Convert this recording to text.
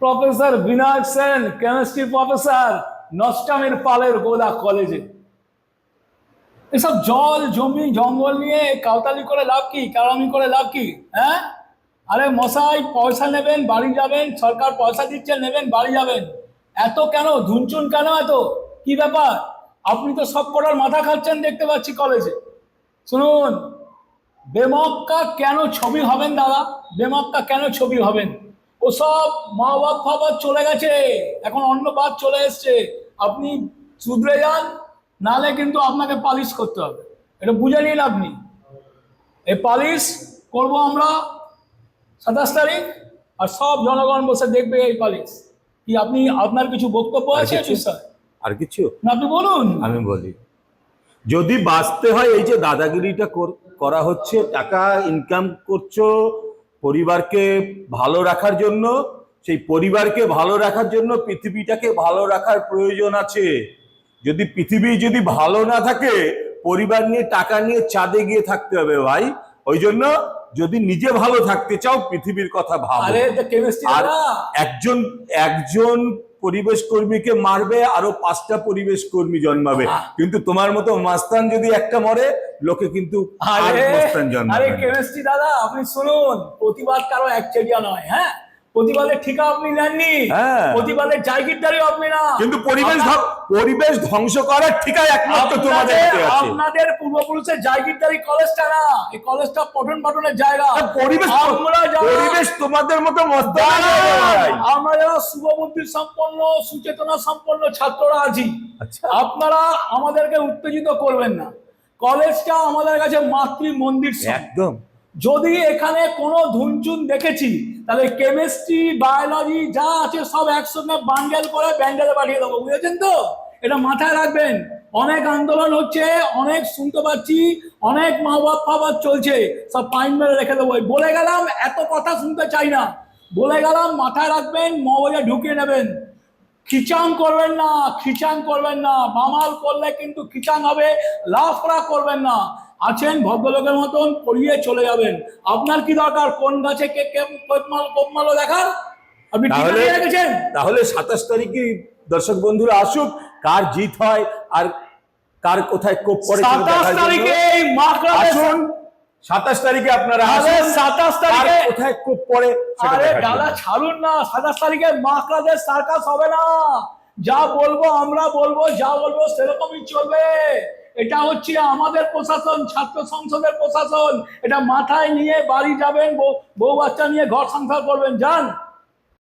Professor Binayak Sen, chemistry professor, নষ্টামের পালের গোদা কলেজে। এসব জল জমি জঙ্গল নিয়ে কাউতালি করে লাভ কি, কারামি করে লাভ কি? হ্যাঁ, আরে মশাই, পয়সা নেবেন বাড়ি যাবেন, সরকার পয়সা দিচ্ছে নেবেন বাড়ি যাবেন। এত কেন ধুনচুন, কেন এত? কি ব্যাপার? আপনি তো সব করার মাথা খাচ্ছেন দেখতে পাচ্ছি কলেজে। শুনুন, বেমক্কা কেন ছবি হবেন দাদা? বেমক্কা কেন ছবি হবেন? ওসব মা বাপ ফাবাদ চলে গেছে, এখন অন্য বাদ চলে এসছে। আপনি শুধরে যান, নালে কিন্তু আপনাকে পালিশ করতে হবে। এটা বুঝে নিন আপনি। এই পালিশ করব আমরা 27 তারিখ, আর সব জনগণ বসে দেখবে এই পালিশ। কি আপনি, আপনার কিছু বক্তব্য আছে বিষয়? আর কিছু না, আপনি বলুন। আমি বলি, যদি বাঁচতে হয়, এই যে দাদাগিরিটা করা হচ্ছে, টাকা ইনকাম করছো পরিবারকে ভালো রাখার জন্য, সেই পরিবারকে ভালো রাখার জন্য পৃথিবীটাকে ভালো রাখার প্রয়োজন আছে। যদি পৃথিবী যদি ভালো না থাকে, পরিবার নিয়ে টাকা নিয়ে চাঁদে গিয়ে থাকতে হবে ভাই। ওই জন্য যদি নিজে ভালো থাকতে চাও, পৃথিবীর কথা ভাবো। আর একজন একজন পরিবেশ কর্মীকে মারবে, আরো 5টা পরিবেশ কর্মী জন্মাবে, কিন্তু তোমার মতো মাস্তান যদি একটা মরে, লোকে কিন্তু মাস্তান জন্মাবে। আরে কেমিস্ট্রি দাদা, আপনি শুনুন, প্রতিবাদ কারো একচেটিয়া নয়। হ্যাঁ, প্রতিবাদের ঠিকা আপনি নেননি, প্রতিবাদের জায়গিরদারি আপনি না, কিন্তু পরিবেশ ধ্বংস করার ঠিকাই একমাত্র তোমাদের হাতে আছে। আপনাদের পূর্বপুরুষের জায়গিরদারি কলেজটা না, এই কলেজটা পঠন পাঠনের জায়গা। পরিবেশ তোমাদের মতো মস্তান। আমরা যারা শুভবুদ্ধি সম্পন্ন, সুচেতনা সম্পন্ন ছাত্ররা আছি, আপনারা আমাদেরকে উত্তেজিত করবেন না। কলেজটা আমাদের কাছে মাতৃ মন্দির একদম। যদি এখানে কোনো ধুনচুন দেখেছি, তাহলে কেমিস্ট্রি বায়োলজি যা আছে সব একসঙ্গে বান্ডেল করে ব্যান্ডেলে পাঠিয়ে দেবো, বুঝেছেন তো? এটা মাথায় রাখবেন। অনেক আন্দোলন হচ্ছে, অনেক শুনতে পাচ্ছি, অনেক মা বাপ ফাবাদ চলছে, সব পাইন মেরে রেখে দেবো। বলে গেলাম, এত কথা শুনতে চাই না, বলে গেলাম, মাথায় রাখবেন, মগজে ঢুকিয়ে নেবেন। খিচাং করবেন না, খিচাং করবেন না। বামাল করলে কিন্তু খিচাং হবে, লাফড়া করবেন না। আছেন ভদ্রলোকের মতন পড়িয়ে চলে যাবেন। আপনার কি দরকার কোন গাছে কে কোপমালো দেখার? আপনি রেখেছেন। তাহলে 27 তারিখে দর্শক বন্ধুরা আসুক, কার জিত হয় আর কার কোথায় কোপ পড়ে। 27 তারিখে 27 তারিখে আপনারা 27 তারিখে কোথায় কোপ পড়ে। আরে দাদা ছাড়ুন না, 27 তারিখে মাকড়াদের সার্কাস হবে না। যা বলবো আমরা বলবো, যা বলবো সেরকমই চলবে। এটা হচ্ছে আমাদের প্রশাসন, ছাত্র সংসদের প্রশাসন। এটা মাথায় নিয়ে বাড়ি যাবেন, বউ বাচ্চা নিয়ে ঘর সংসার করবেন, যান।